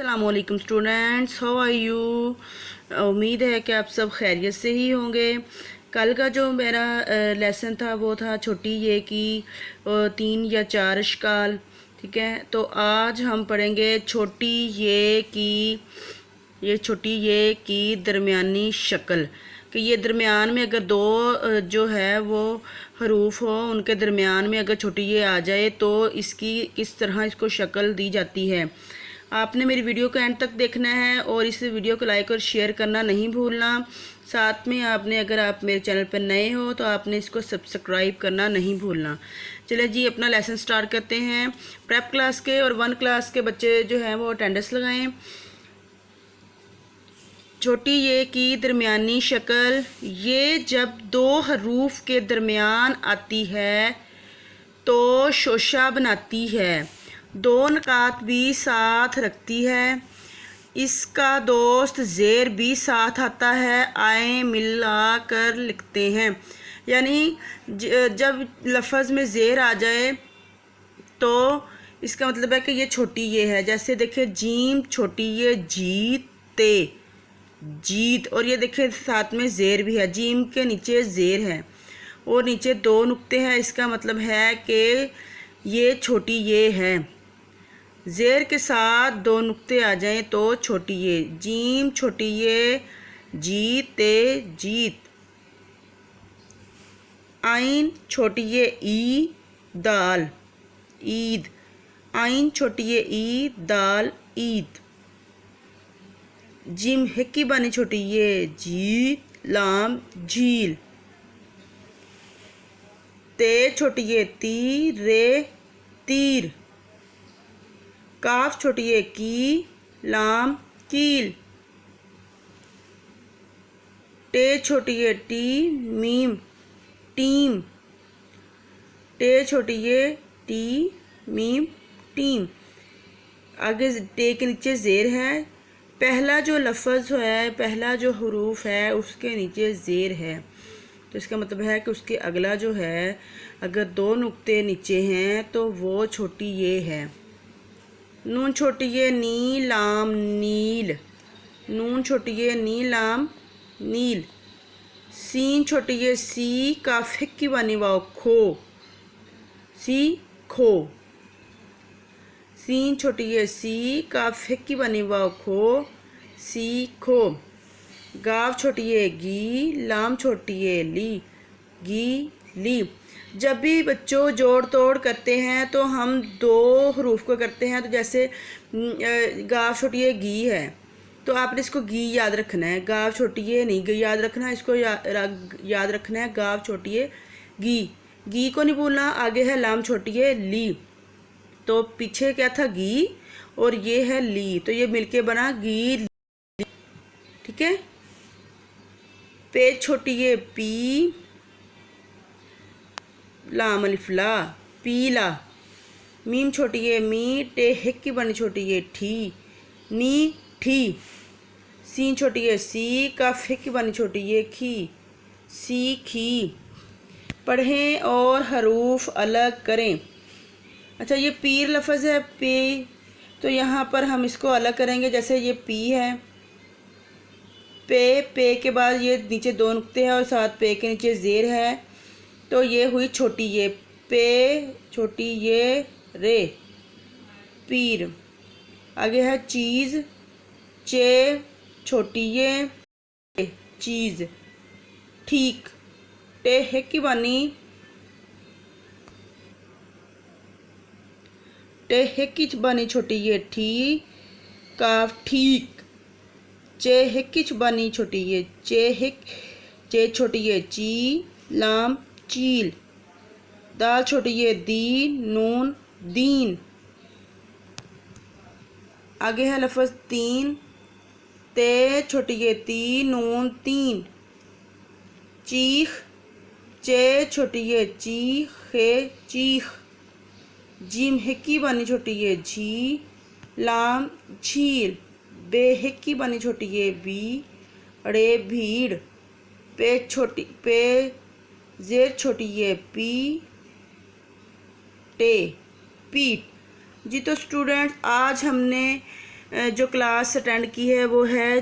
अस्सलामुअलैकुम students, how are you. उम्मीद है कि आप सब खैरियत से ही होंगे। कल का जो मेरा लेसन था वो था छोटी ये की 3 या 4 अशकाल। ठीक है, तो आज हम पढ़ेंगे छोटी ये की दरमियानी शक्ल। कि ये दरमियान में अगर दो जो है वो हरूफ हो, उनके दरमियान में अगर छोटी ये आ जाए तो इसकी किस तरह इसको शक्ल दी जाती है। आपने मेरी वीडियो को एंड तक देखना है और इस वीडियो को लाइक और शेयर करना नहीं भूलना। साथ में आपने, अगर आप मेरे चैनल पर नए हो तो आपने इसको सब्सक्राइब करना नहीं भूलना। चलिए जी, अपना लेसन स्टार्ट करते हैं। प्रेप क्लास के और 1 क्लास के बच्चे जो हैं वो अटेंडेंस लगाएं। छोटी ये की दरमियानी शक्ल, ये जब दो हरूफ के दरमियान आती है तो शोशा बनाती है, 2 नकात भी साथ रखती है, इसका दोस्त ज़ेर भी साथ आता है, आए मिला कर लिखते हैं। यानी जब लफ्ज़ में ज़ेर आ जाए तो इसका मतलब है कि ये छोटी ये है। जैसे देखिए, जीम छोटी ये जीते, जीत, और ये देखिए साथ में ज़ेर भी है, जीम के नीचे ज़ेर है और नीचे 2 नुक्ते हैं। इसका मतलब है कि ये छोटी ये है। ज़ेर के साथ 2 नुक्ते आ जाएं तो छोटी ये। जीम छोटी ये जीते जीत, आइन छोटी ये ई दाल ईद, आइन छोटी ये ई दाल ईद, जिम हिक्की बानी छोटी ये जी लाम झील, ते छोटी ये ती रे तीर, काफ छोटी ये की लाम कील, टे छोटी ये टी मीम टीम, टे छोटी ये टी मीम टीम। आगे टे के नीचे ज़ेर है, पहला जो लफ्ज़ है, पहला जो हरूफ है उसके नीचे ज़ेर है, तो इसका मतलब है कि उसके अगला जो है, अगर 2 नुक्ते नीचे हैं तो वो छोटी ये है। नून छोटी ये नी लाम नील, नून छोटी ये नी लाम नील, सीन छोटी ये सी का फिक्की बनी वाओ खो, सी खो, सीन छोटी ये सी का फिक्की बनी वाओ खो, सी खो, गाव छोटी ये गी, लाम छोटी ये ली, गी ली। जब भी बच्चों जोड़ तोड़ करते हैं तो हम 2 हरूफ को करते हैं। तो जैसे गाव छोटी ये गी है तो आपने इसको गी याद रखना है, गाव छोटी ये नहीं गी याद रखना है, इसको याद रखना है गाव छोटी ये गी, गी को नहीं भूलना। आगे है लाम छोटी ये ली, तो पीछे क्या था गी और ये है ली, तो ये मिलके बना गी ली। ठीक है, पे छोटी ये पी लाम अलिफ ला पीला, मीम छोटी ये मी, टे हिक की बनी छोटी ये ठी नी ठी, सीन छोटी ये सी, का फिक की बनी छोटी ये खी सी खी। पढ़ें और हरूफ अलग करें। अच्छा, ये पीर लफ्ज़ है पे, तो यहाँ पर हम इसको अलग करेंगे। जैसे ये पी है, पे के बाद ये नीचे 2 नुक्ते हैं और साथ पे के नीचे ज़ेर है, तो ये हुई छोटी ये, पे छोटी ये रे पीर। आगे है चीज़, चे छोटी ये चीज़ ठीक, टे है की बानी, टे है की बानी छोटी ये ठी, काफ ठीक, चे है की बानी छोटी ये चे हिक, चे छोटी ये ची लाम चील, दाल छोटी ये दी, नून दीन। आगे है लफ्ज़ तीन, ते छोटी ये ती, नून तीन, चीख, चे छोटी ये चीखे चीख, जीम हिक्की बनी छोटी ये झी लाम झील, बे हिक्की बनी छोटी ये बी, अड़े भीड़, पे ज़ेर छोटी ये पी, टे पीठ। जी तो स्टूडेंट्स, आज हमने जो क्लास अटेंड की है वो है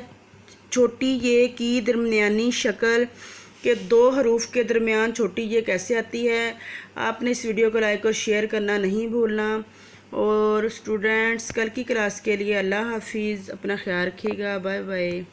छोटी ये की दरमियानी शक्ल के 2 हरूफ के दरमियान छोटी ये कैसे आती है। आपने इस वीडियो को लाइक और शेयर करना नहीं भूलना। और स्टूडेंट्स, कल की क्लास के लिए अल्लाह हाफिज़, अपना ख्याल रखिएगा, बाय बाय।